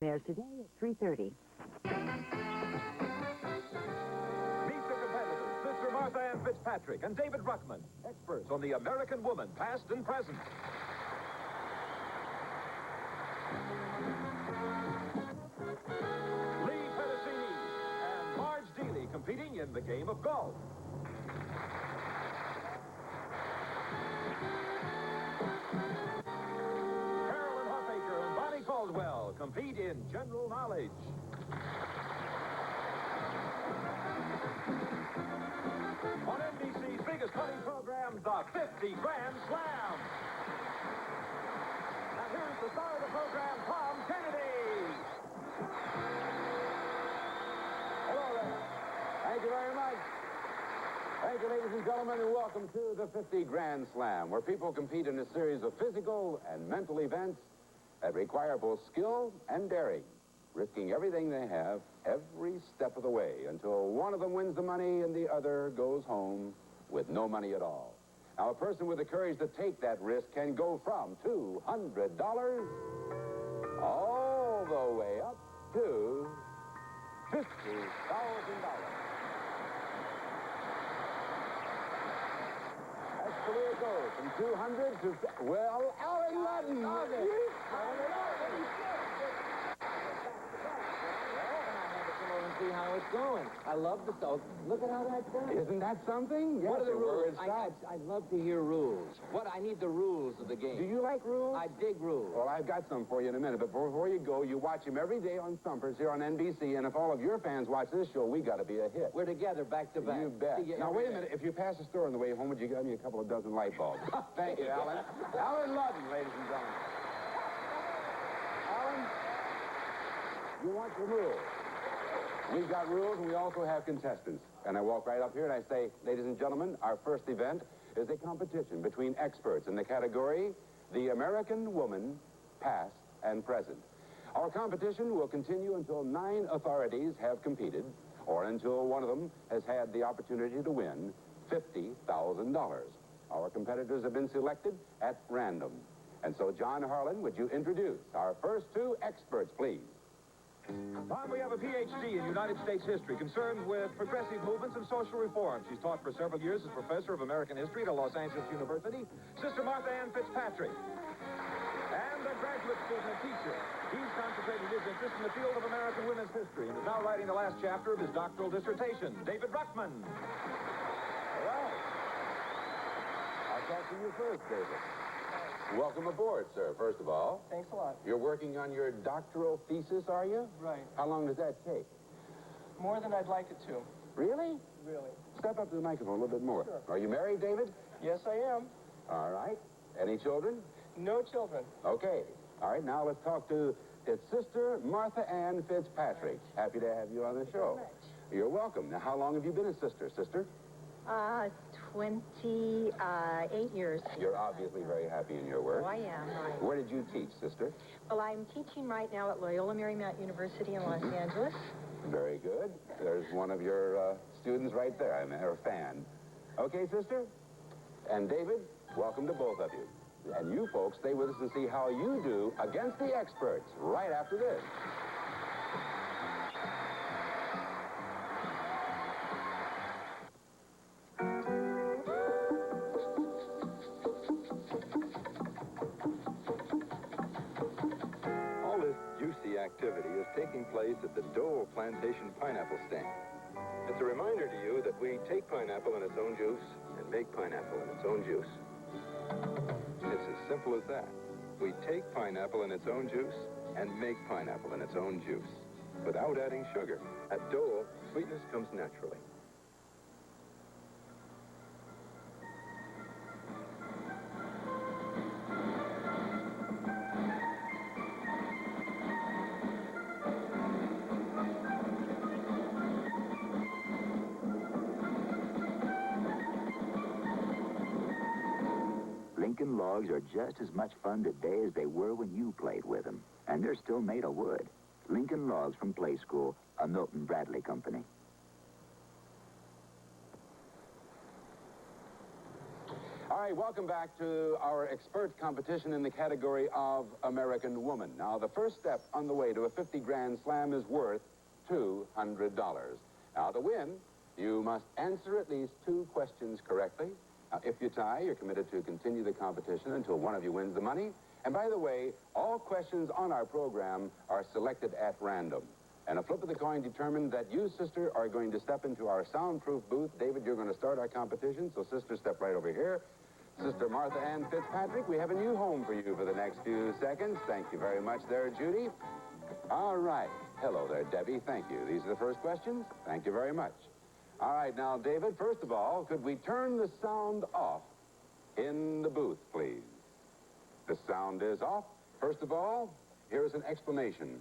There's today at 3:30. Meet the competitors, Sister Martha Ann Fitzpatrick and David Ruckman, experts on the American woman, past and present. Lee Pedicini and Marge Dealey competing in the game of golf. Carolyn Huffaker and Bonnie Caldwell compete in general knowledge. On NBC's biggest money program, the 50 Grand Slam. And here's the star of the program, Tom Kennedy. Hello there. Thank you very much. Thank you, ladies and gentlemen, and welcome to the 50 Grand Slam, where people compete in a series of physical and mental events that require both skill and daring, risking everything they have every step of the way until one of them wins the money and the other goes home with no money at all. Now, a person with the courage to take that risk can go from $200 all the way up to $50,000. That's the way it goes, from 200 to... Well, Alan Ludden! See how it's going. I love the song. Look at how that's going. Isn't that something? Yes, What are the rules? I'd I'd love to hear rules. I need the rules of the game. Do you like rules? I dig rules. Well, I've got some for you in a minute, but before you go, you watch them every day on Thumpers here on NBC, and if all of your fans watch this show, we got to be a hit. We're together, back to back. You bet. Now, wait a minute. If you pass the store on the way home, would you give me a couple of dozen light bulbs? Thank you, Alan. Alan Ludden, ladies and gentlemen. Alan, you want your rules. We've got rules, and we also have contestants. And I walk right up here and I say, ladies and gentlemen, our first event is a competition between experts in the category The American Woman, Past and Present. Our competition will continue until 9 authorities have competed, or until one of them has had the opportunity to win $50,000. Our competitors have been selected at random. And so, John Harlan, would you introduce our first two experts, please? Tom, we have a Ph.D. in United States history concerned with progressive movements and social reform. She's taught for several years as professor of American history at Los Angeles University, Sister Martha Ann Fitzpatrick. And a graduate student and teacher. He's concentrated his interest in the field of American women's history and is now writing the last chapter of his doctoral dissertation. David Ruckman. All right. I'll talk to you first, David. Welcome aboard, sir, first of all. Thanks a lot. You're working on your doctoral thesis, are you? Right. How long does that take? More than I'd like it to. Really? Really. Step up to the microphone a little bit more. Sure. Are you married, David? Yes, I am. All right. Any children? No children. Okay. All right, now let's talk to its sister, Martha Ann Fitzpatrick. Happy to have you on the show. Very much. You're welcome. Now, how long have you been a sister? 28 years. You're obviously very happy in your work. Oh, I am, right. Where did you teach, sister? Well, I'm teaching right now at Loyola Marymount University in Los Angeles. Very good. There's one of your students right there, or fan. Okay, sister? And David, welcome to both of you. And you folks, stay with us and see how you do against the experts right after this. All this juicy activity is taking place at the Dole Plantation Pineapple Stand. It's a reminder to you that we take pineapple in its own juice and make pineapple in its own juice. It's as simple as that. We take pineapple in its own juice and make pineapple in its own juice without adding sugar. At Dole, sweetness comes naturally. Lincoln logs are just as much fun today as they were when you played with them. And they're still made of wood. Lincoln Logs from Play School, a Milton Bradley company. All right, right, welcome back to our expert competition in the category of American Woman. Now, the first step on the way to a 50 Grand Slam is worth $200. Now, to win, you must answer at least 2 questions correctly. Now, if you tie, you're committed to continue the competition until one of you wins the money. And by the way, all questions on our program are selected at random. And a flip of the coin determined that you, sister, are going to step into our soundproof booth. David, you're going to start our competition, so sister, step right over here. Sister Martha Ann Fitzpatrick, we have a new home for you for the next few seconds. Thank you very much there, Judy. All right. Hello there, Debbie. Thank you. These are the first questions. Thank you very much. All right, now, David, first of all, could we turn the sound off in the booth, please? The sound is off. First of all, here's an explanation.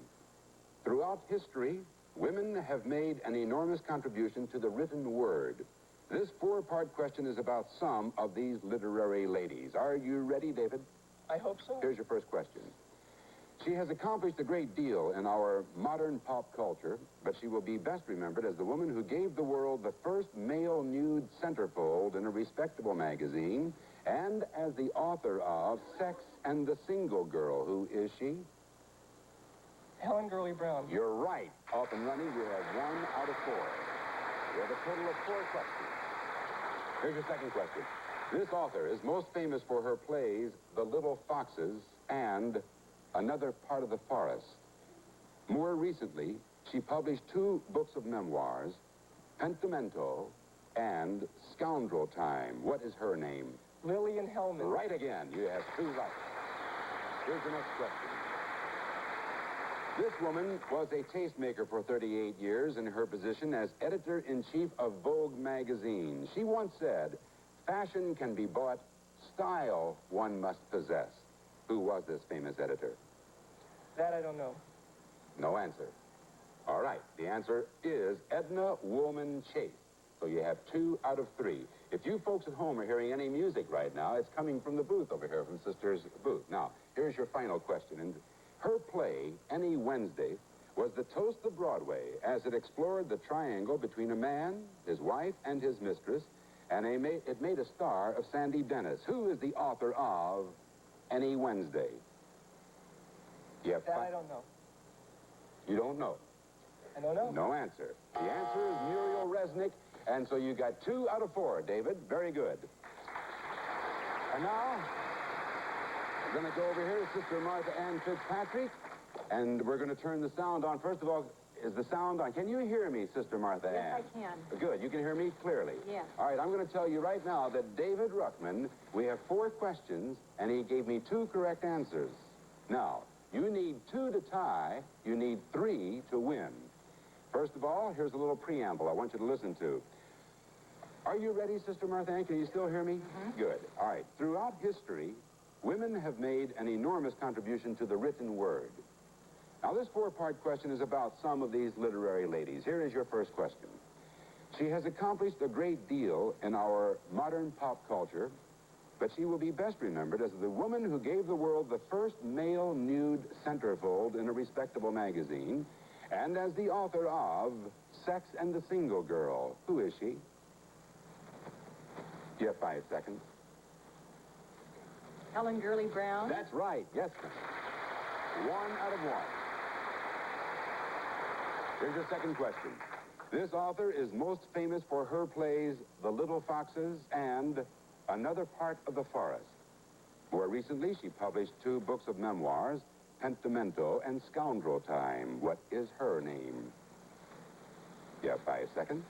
Throughout history, women have made an enormous contribution to the written word. This 4-part question is about some of these literary ladies. Are you ready, David? I hope so. Here's your first question. She has accomplished a great deal in our modern pop culture, but she will be best remembered as the woman who gave the world the first male nude centerfold in a respectable magazine, and as the author of Sex and the Single Girl. Who is she? Helen Gurley Brown. You're right. Off and running, you have 1 out of 4. You have a total of 4 questions. Here's your second question. This author is most famous for her plays The Little Foxes and Another Part of the Forest. More recently, she published 2 books of memoirs, Pentimento and Scoundrel Time. What is her name? Lillian Hellman. Right again. You have 2 right. Here's the next question. This woman was a tastemaker for 38 years in her position as editor-in-chief of Vogue magazine. She once said, "Fashion can be bought, style one must possess." Who was this famous editor? That I don't know. No answer. All right, the answer is Edna Woolman Chase. So you have 2 out of 3. If you folks at home are hearing any music right now, it's coming from the booth over here, from Sister's booth. Now, here's your final question. And her play, Any Wednesday, was the toast of Broadway as it explored the triangle between a man, his wife, and his mistress, and it made a star of Sandy Dennis. Who is the author of Any Wednesday? That I don't know. You don't know? I don't know. No answer. The answer is Muriel Resnick, and so you got 2 out of 4, David. Very good. And now, we're going to go over here to Sister Martha Ann Fitzpatrick, and we're going to turn the sound on. First of all, is the sound on? Can you hear me, Sister Martha Ann? Yes, I can. Good. You can hear me clearly? Yes. All right, I'm going to tell you right now that David Ruckman, we have 4 questions, and he gave me 2 correct answers. Now, you need 2 to tie. You need 3 to win. First of all, here's a little preamble I want you to listen to. Are you ready, Sister Martha Ann? Can you still hear me? Mm-hmm. Good. All right. Throughout history, women have made an enormous contribution to the written word. Now, this 4-part question is about some of these literary ladies. Here is your first question. She has accomplished a great deal in our modern pop culture, but she will be best remembered as the woman who gave the world the first male nude centerfold in a respectable magazine, and as the author of Sex and the Single Girl. Who is she? You have 5 seconds. Helen Gurley Brown. That's right. Yes, ma'am. 1 out of 1. Here's your second question. This author is most famous for her plays The Little Foxes and Another Part of the Forest. More recently, she published 2 books of memoirs, Pentimento and Scoundrel Time. What is her name? You have 5 seconds.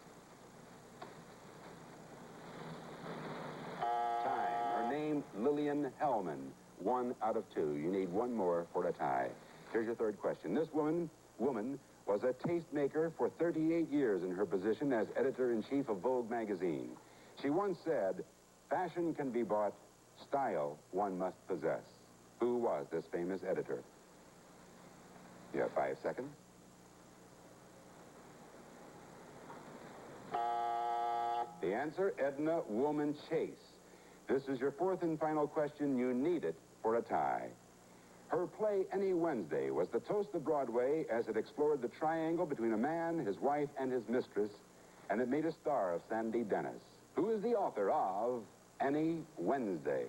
Time. Her name, Lillian Hellman. 1 out of 2. You need 1 more for a tie. Here's your third question. This woman was a tastemaker for 38 years in her position as editor-in-chief of Vogue magazine. She once said, "Fashion can be bought, style one must possess." Who was this famous editor? You have 5 seconds. The answer, Edna Woolman Chase. This is your 4th and final question. You need it for a tie. Her play, Any Wednesday, was the toast of Broadway as it explored the triangle between a man, his wife, and his mistress, and it made a star of Sandy Dennis. Who is the author of any Wednesday.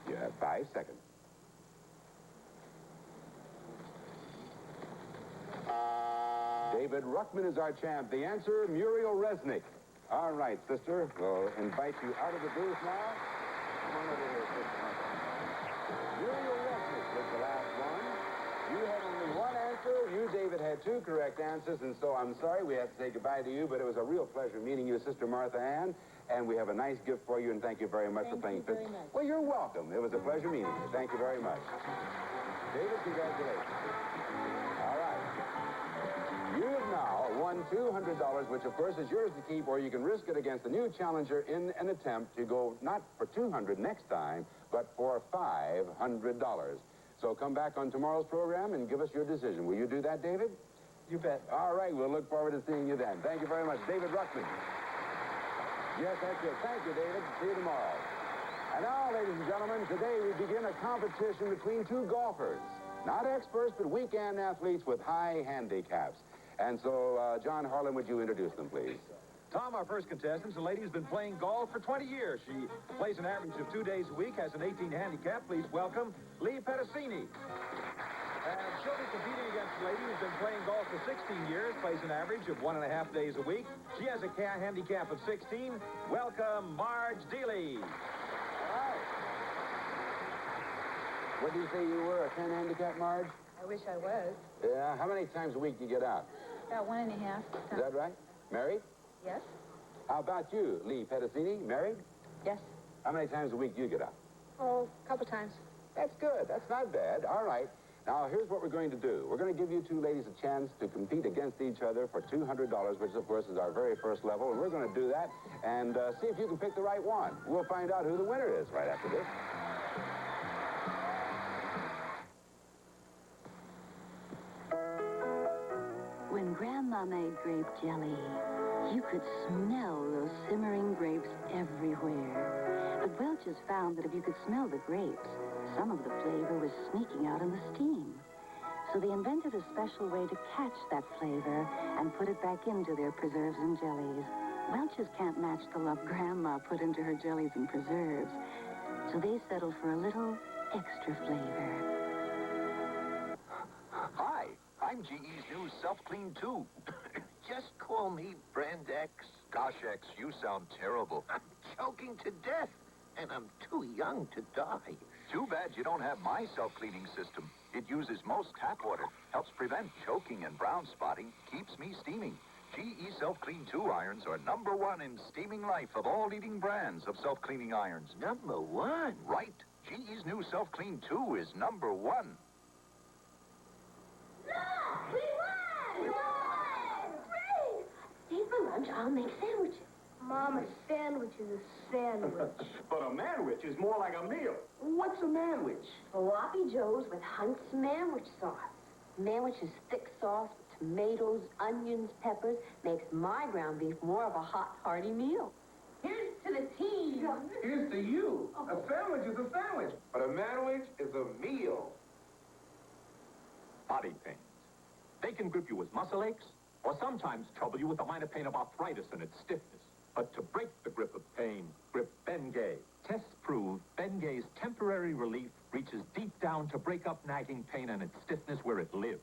You have 5 seconds. David Ruckman is our champ. The answer, Muriel Resnick. All right, sister. We'll invite you out of the booth now. Come on over here, sister. Muriel Resnick was the last one. You had only one answer. You, David, had 2 correct answers, and so I'm sorry we have to say goodbye to you, but it was a real pleasure meeting you, Sister Martha Ann, and we have a nice gift for you, and thank you very much for playing fifth. Well, you're welcome. It was a pleasure meeting you. Thank you very much. David, congratulations. All right. You have now won $200, which, of course, is yours to keep, or you can risk it against a new challenger in an attempt to go not for $200 next time, but for $500. So come back on tomorrow's program and give us your decision. Will you do that, David? You bet. All right, we'll look forward to seeing you then. Thank you very much. David Ruckman. Yes, that's it. Thank you, David. See you tomorrow. And now, ladies and gentlemen, today we begin a competition between 2 golfers. Not experts, but weekend athletes with high handicaps. And so, John Harlan, would you introduce them, please? Tom, our first contestant, the lady has been playing golf for 20 years. She plays an average of 2 days a week, has an 18 handicap. Please welcome Lee Petticini. And she'll be competing against a lady who's been playing golf for 16 years, plays an average of 1.5 days a week. She has a handicap of 16. Welcome, Marge Deely. All right. What do you say you were, a 10 handicap, Marge? I wish I was. Yeah, how many times a week do you get out? About 1.5 times. Is that right? Married? Yes? How about you, Lee Petticini? Married? Yes. How many times a week do you get out? Oh, a couple times. That's good. That's not bad. All right. Now, here's what we're going to do. We're going to give you 2 ladies a chance to compete against each other for $200, which, of course, is our very first level. And we're going to do that and see if you can pick the right one. We'll find out who the winner is right after this. When Grandma made grape jelly, you could smell those simmering grapes everywhere. But Welch's found that if you could smell the grapes, some of the flavor was sneaking out in the steam. So they invented a special way to catch that flavor and put it back into their preserves and jellies. Welch's can't match the love Grandma put into her jellies and preserves. So they settled for a little extra flavor. Hi, I'm GE's new Self-Clean 2. Just call me Brand X. Gosh, X, you sound terrible. I'm choking to death, and I'm too young to die. Too bad you don't have my self-cleaning system. It uses most tap water, helps prevent choking and brown spotting, keeps me steaming. GE Self-Clean 2 irons are #1 in steaming life of all leading brands of self-cleaning irons. #1? Right. GE's new Self-Clean 2 is #1. Look! We won! We won! Great! Stay for lunch. I'll make sandwiches. Mom, a sandwich is a sandwich. But a manwich is more like a meal. What's a manwich? Sloppy Joe's with Hunt's manwich sauce. Manwich is thick sauce with tomatoes, onions, peppers. Makes my ground beef more of a hot, hearty meal. Here's to the team. Here's to you. A sandwich is a sandwich. But a manwich is a meal. Body pains. They can grip you with muscle aches, or sometimes trouble you with the minor pain of arthritis and its stiffness. But to break the grip of pain, grip Bengay. Tests prove Bengay's temporary relief reaches deep down to break up nagging pain and its stiffness where it lives,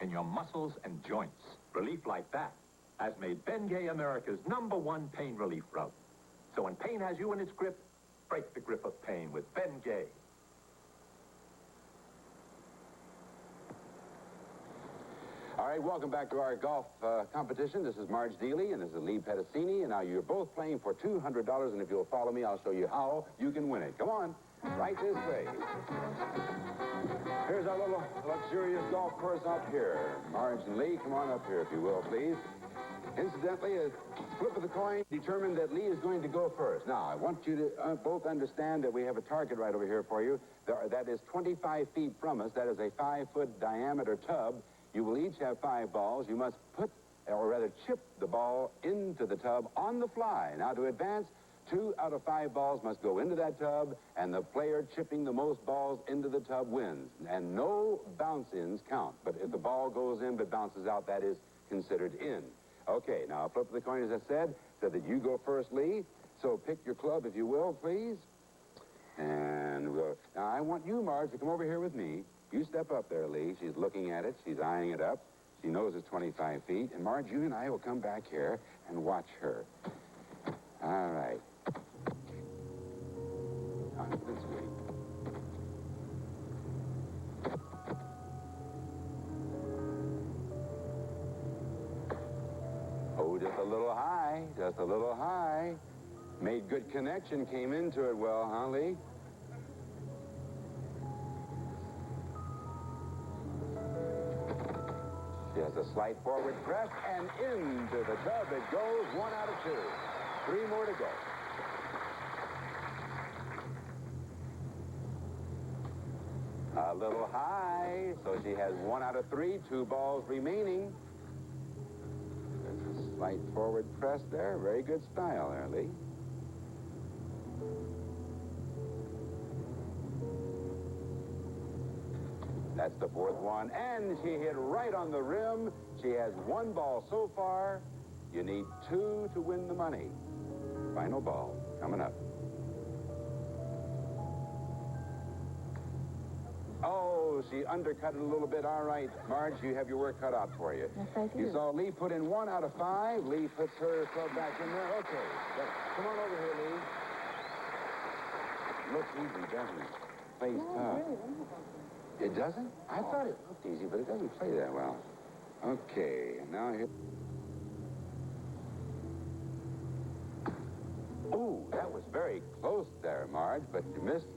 in your muscles and joints. Relief like that has made Bengay America's #1 pain relief rub. So when pain has you in its grip, break the grip of pain with Bengay. All right, welcome back to our golf competition. This is Marge Deely, and this is Lee Petticini. And now you're both playing for $200, and if you'll follow me, I'll show you how you can win it. Come on, right this way. Here's our little luxurious golf course up here. Marge and Lee, come on up here, if you will, please. Incidentally, a flip of the coin determined that Lee is going to go first. Now, I want you to both understand that we have a target right over here for you. That is 25 feet from us. That is a 5-foot diameter tub. You will each have 5 balls. You must put, or rather chip the ball into the tub on the fly. Now, to advance, 2 out of 5 balls must go into that tub, and the player chipping the most balls into the tub wins. And no bounce-ins count. But if the ball goes in but bounces out, that is considered in. Okay, now, flip of the coin, as I said that you go first, Lee. So pick your club, if you will, please. And now I want you, Marge, to come over here with me. You step up there, Lee. She's looking at it. She's eyeing it up. She knows it's 25 feet. And Marge, you and I will come back here and watch her. All right. Confidence, sweetie. Oh, just a little high. Just a little high. Made good connection. Came into it well, huh, Lee? She has a slight forward press, and into the tub it goes. 1 out of 2. 3 more to go. A little high, so she has 1 out of 3. 2 balls remaining. There's a slight forward press there. Very good style there, Lee. That's the 4th one, and she hit right on the rim. She has 1 ball so far. You need 2 to win the money. Final ball coming up. Oh, she undercut it a little bit. All right, Marge, you have your work cut out for you. Yes, I do. You saw Lee put in 1 out of 5. Lee puts her club back in there. Okay, come on over here, Lee. Looks easy, doesn't it? Plays tough. It doesn't? I thought it looked easy, but it doesn't play that well. Okay, now here. Ooh, that was very close there, Marge, but you missed.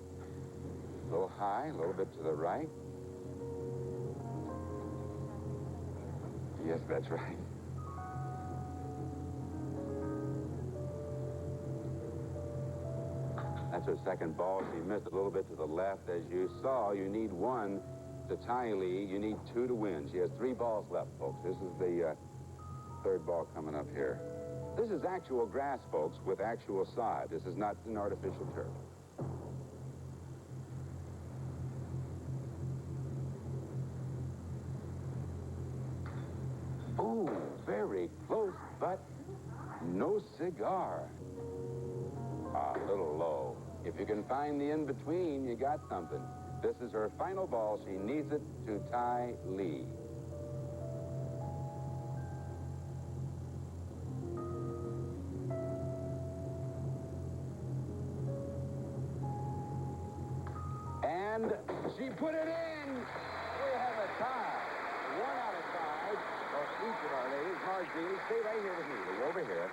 A little high, a little bit to the right. Yes, that's right. That's her second ball. She missed a little bit to the left. As you saw, you need 1 to tie Lee. You need 2 to win. She has 3 balls left, folks. This is the 3rd ball coming up here. This is actual grass, folks, with actual sod. This is not an artificial turf. Ooh, very close, but no cigar. A little low. If you can find the in-between, you got something. This is her final ball. She needs it to tie Lee. And she put it in. We have a tie. 1 out of 5 for each of our ladies. Marge Dealey, stay right here with me. Lee, over here.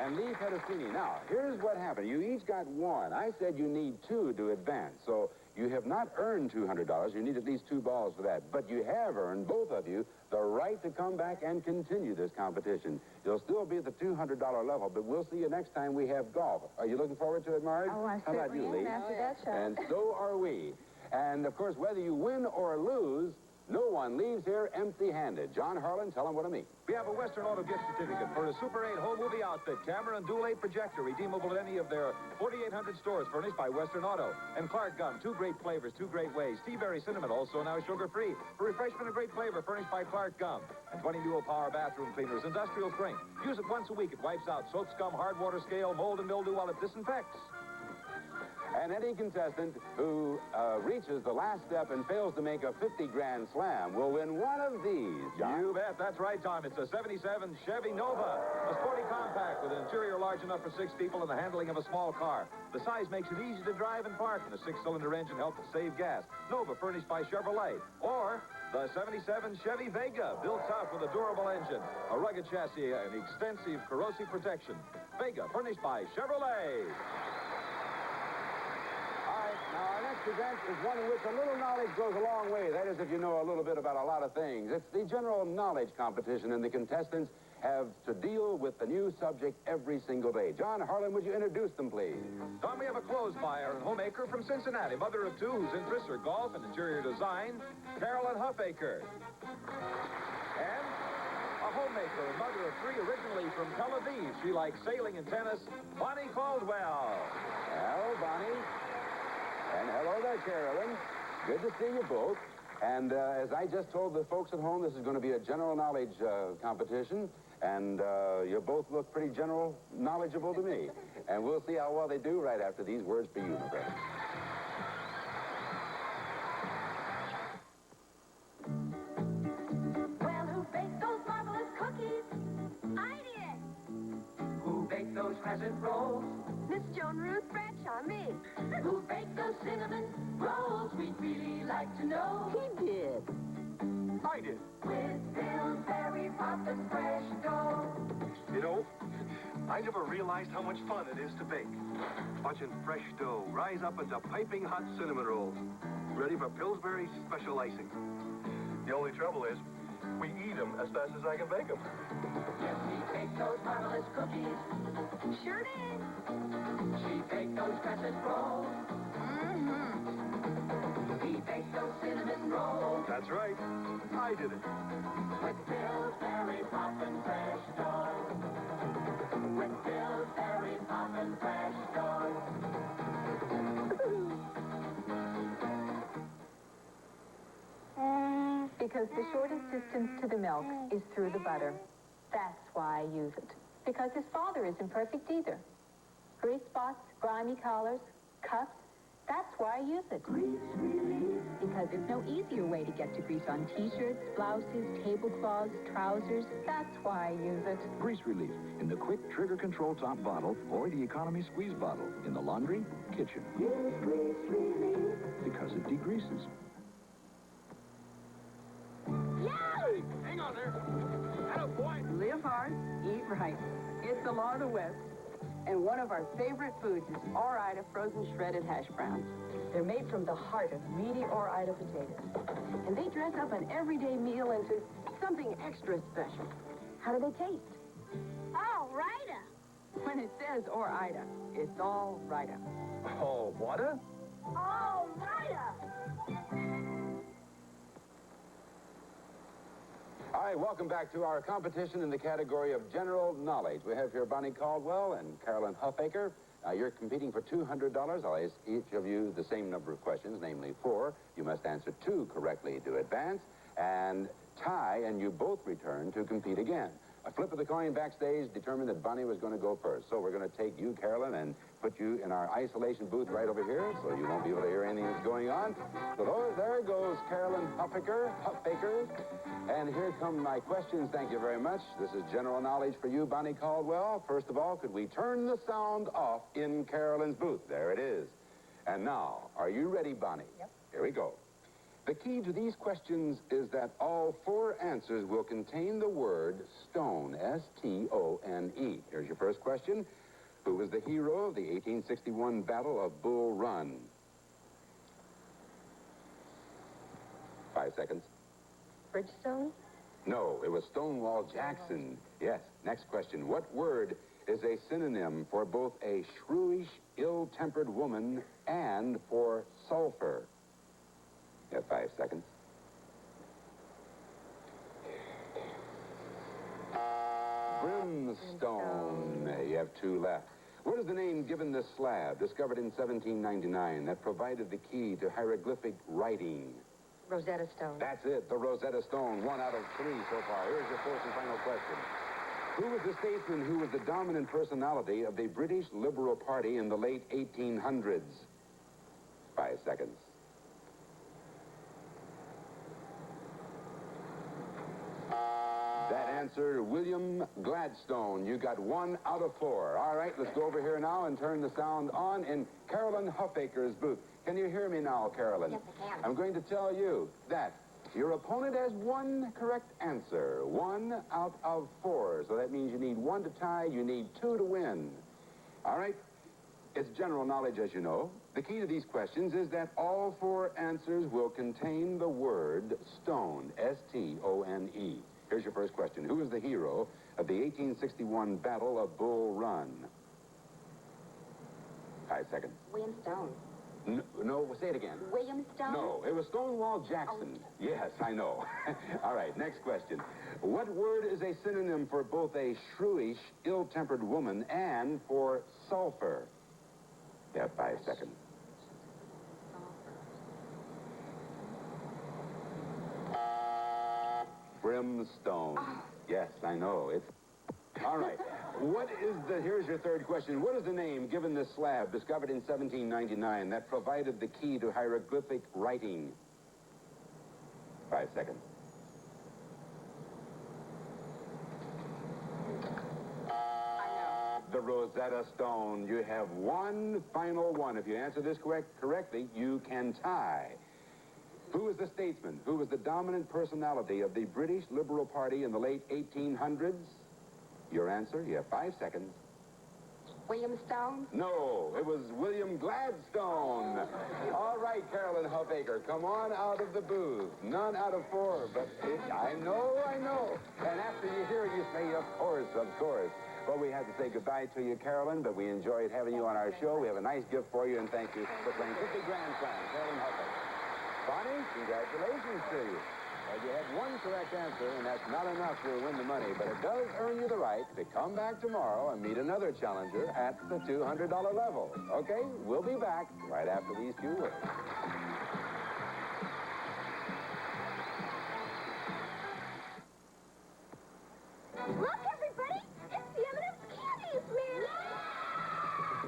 And Lee Pedicini. Now, here's what happened. You each got 1. I said you need 2 to advance. So you have not earned $200. You need at least 2 balls for that. But you have earned, both of you, the right to come back and continue this competition. You'll still be at the $200 level, but we'll see you next time we have golf. Are you looking forward to it, Marge? Oh, I How about you, Lee? After that shot. And so are we. And, of course, whether you win or lose, no one leaves here empty-handed. John Harlan, tell them what I mean. We have a Western Auto gift certificate for a Super 8 home movie outfit, camera and dual 8 projector, redeemable at any of their 4,800 stores, furnished by Western Auto. And Clark Gum, 2 great flavors, 2 great ways. Tea-berry cinnamon, also now sugar-free. For refreshment and great flavor, furnished by Clark Gum. And 20 dual power bathroom cleaners, industrial strength. Use it once a week. It wipes out soap, scum, hard water, scale, mold, and mildew while it disinfects. And any contestant who reaches the last step and fails to make a 50 grand slam will win one of these, John. You bet. That's right, Tom. It's a 77 Chevy Nova. A sporty compact with an interior large enough for 6 people and the handling of a small car. The size makes it easy to drive and park, and a 6-cylinder engine helps it save gas. Nova, furnished by Chevrolet. Or the 77 Chevy Vega, built tough with a durable engine, a rugged chassis, and extensive corrosive protection. Vega, furnished by Chevrolet. Now, our next event is one in which a little knowledge goes a long way. That is, if you know a little bit about a lot of things. It's the general knowledge competition, and the contestants have to deal with the new subject every single day. John Harlan, would you introduce them, please? Tom, we have a clothes buyer and homemaker from Cincinnati, mother of 2 whose interests are golf and interior design, Carolyn Huffaker. And a homemaker and mother of 3, originally from Tel Aviv. She likes sailing and tennis, Bonnie Caldwell. Hello, Bonnie. And hello there, Carolyn. Good to see you both. And as I just told the folks at home, this is going to be a general knowledge competition. And you both look pretty general knowledgeable to me. And we'll see how well they do right after these words for you, my friend. Well, who baked those marvelous cookies? I did. Who baked those crescent rolls? Miss Joan Ruth Bradshaw, me. Who baked those cinnamon rolls? We'd really like to know. He did. I did. With Pillsbury Poppin' Fresh Dough. You know, I never realized how much fun it is to bake. Watching fresh dough rise up into piping hot cinnamon rolls, ready for Pillsbury's special icing. The only trouble is, we eat them as fast as I can bake them. Yes, we baked those marvelous cookies. Sure did. She baked those crescent rolls. He baked those cinnamon rolls. That's right. I did it. With Pillsbury Poppin' Fresh Dough. With Pillsbury Poppin' Fresh Dough. Because the shortest distance to the milk is through the butter. That's why I use it. Because his father isn't perfect either. Grease spots, grimy collars, cuffs. That's why I use it. Because there's no easier way to get to grease on t-shirts, blouses, tablecloths, trousers. That's why I use it. Grease Relief in the quick trigger control top bottle or the economy squeeze bottle in the laundry, kitchen. Because it degreases. Hey, hang on there. Attaboy. Live hard, eat right. It's the law of the West. And one of our favorite foods is Ore-Ida frozen shredded hash browns. They're made from the heart of meaty Ore-Ida potatoes. And they dress up an everyday meal into something extra special. How do they taste? Oh, Rita. When it says Ore-Ida, it's all Rita. Oh, what? Oh, Rita. All right, welcome back to our competition in the category of general knowledge. We have here Bonnie Caldwell and Carolyn Huffaker. You're competing for $200. I'll ask each of you the same number of questions, namely 4. You must answer 2 correctly to advance, and tie, and you both return to compete again. A flip of the coin backstage determined that Bonnie was going to go first. So we're going to take you, Carolyn, and put you in our isolation booth right over here, so you won't be able to hear anything that's going on. So there goes Carolyn Huffaker. And here come my questions. Thank you very much. This is general knowledge for you, Bonnie Caldwell. First of all, could we turn the sound off in Carolyn's booth? There it is. And now, are you ready, Bonnie? Yep. Here we go. The key to these questions is that all 4 answers will contain the word stone, S-T-O-N-E. Here's your first question. Who was the hero of the 1861 Battle of Bull Run? 5 seconds. Bridgestone? No, it was Stonewall Jackson. Yes. Next question. What word is a synonym for both a shrewish, ill-tempered woman and for sulfur? You have 5 seconds. Brimstone. You have 2 left. What is the name given this slab, discovered in 1799, that provided the key to hieroglyphic writing? Rosetta Stone. That's it, the Rosetta Stone. 1 out of 3 so far. Here's your 4th and final question. Who was the statesman who was the dominant personality of the British Liberal Party in the late 1800s? 5 seconds. That answer, William Gladstone. You got 1 out of 4. All right, let's go over here now and turn the sound on in Carolyn Huffaker's booth. Can you hear me now, Carolyn? Yes, I can. I'm going to tell you that your opponent has 1 correct answer. 1 out of 4. So that means you need 1 to tie, you need 2 to win. All right? It's general knowledge, as you know. The key to these questions is that all 4 answers will contain the word stone, S-T-O-N-E. Here's your first question. Who is the hero of the 1861 Battle of Bull Run? 5 seconds. William Stone. No, say it again. William Stone? No, it was Stonewall Jackson. Oh. Yes, I know. All right, next question. What word is a synonym for both a shrewish, ill-tempered woman and for sulfur? You have 5 seconds. Brimstone. Oh. Yes, I know. It's All right. Here's your third question. What is the name given this slab discovered in 1799 that provided the key to hieroglyphic writing? 5 seconds. The Rosetta Stone. You have one final one. If you answer this correctly, you can tie. Who was the statesman? Who was the dominant personality of the British Liberal Party in the late 1800s? Your answer? You have 5 seconds. William Stone? No, it was William Gladstone. All right, Carolyn Huffaker, come on out of the booth. None out of 4, but I know. And after you hear it, you say, of course. Well, we had to say goodbye to you, Carolyn, but we enjoyed having you on our show. We have a nice gift for you, and thank you for playing 50 Grand Slam. Carolyn Huffaker. Bonnie, congratulations to you. You had one correct answer, and that's not enough to win the money, but it does earn you the right to come back tomorrow and meet another challenger at the $200 level. Okay? We'll be back right after these few words. Look, everybody! It's the M&M's Candies Man!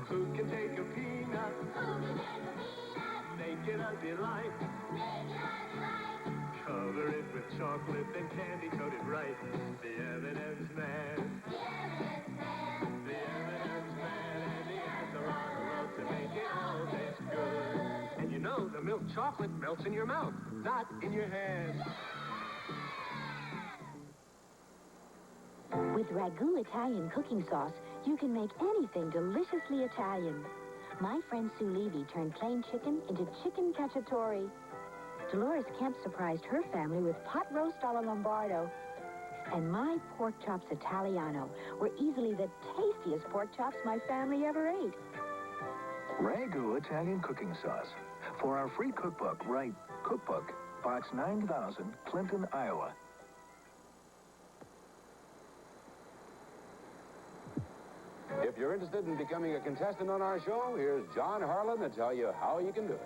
Who can take a peanut? Make it a delight. Cover it with chocolate, then candy coat it right. The M&M's Man. The M&M's Man, and he has a lot of love to make it all taste good. And you know, the milk chocolate melts in your mouth, not in your hand. With Ragu Italian cooking sauce, you can make anything deliciously Italian. My friend Sue Levy turned plain chicken into chicken cacciatore. Dolores Kemp surprised her family with pot roast alla Lombardo. And my pork chops Italiano were easily the tastiest pork chops my family ever ate. Ragu Italian cooking sauce. For our free cookbook, write Cookbook, Box 9000, Clinton, Iowa. If you're interested in becoming a contestant on our show, here's John Harlan to tell you how you can do it.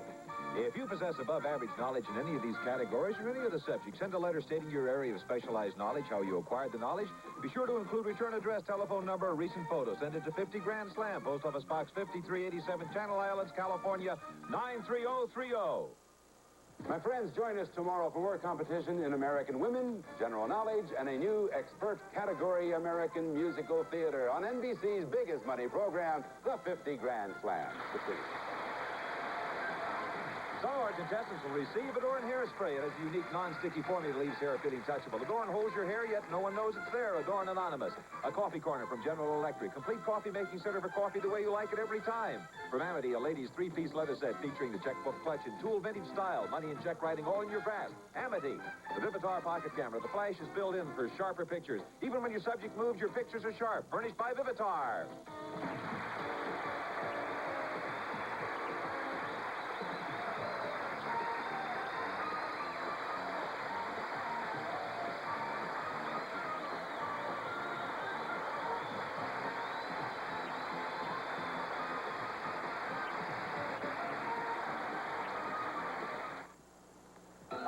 If you possess above-average knowledge in any of these categories or any of the subjects, send a letter stating your area of specialized knowledge, how you acquired the knowledge. Be sure to include return address, telephone number, or recent photo. Send it to 50 Grand Slam, Post Office Box 5387, Channel Islands, California, 93030. My friends, join us tomorrow for more competition in American women, general knowledge, and a new expert category American musical theater on NBC's biggest money program, the 50 Grand Slam. Some of our contestants will receive Adorn Hairspray. It has a unique non-sticky formula that leaves hair feeling touchable. Adorn holds your hair, yet no one knows it's there. Adorn Anonymous. A coffee corner from General Electric. Complete coffee making center for coffee the way you like it every time. From Amity, a ladies' 3-piece leather set featuring the checkbook clutch in tool vintage style. Money and check writing all in your grasp. Amity. The Vivitar pocket camera. The flash is built in for sharper pictures. Even when your subject moves, your pictures are sharp. Furnished by Vivitar.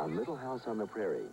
A Little House on the Prairie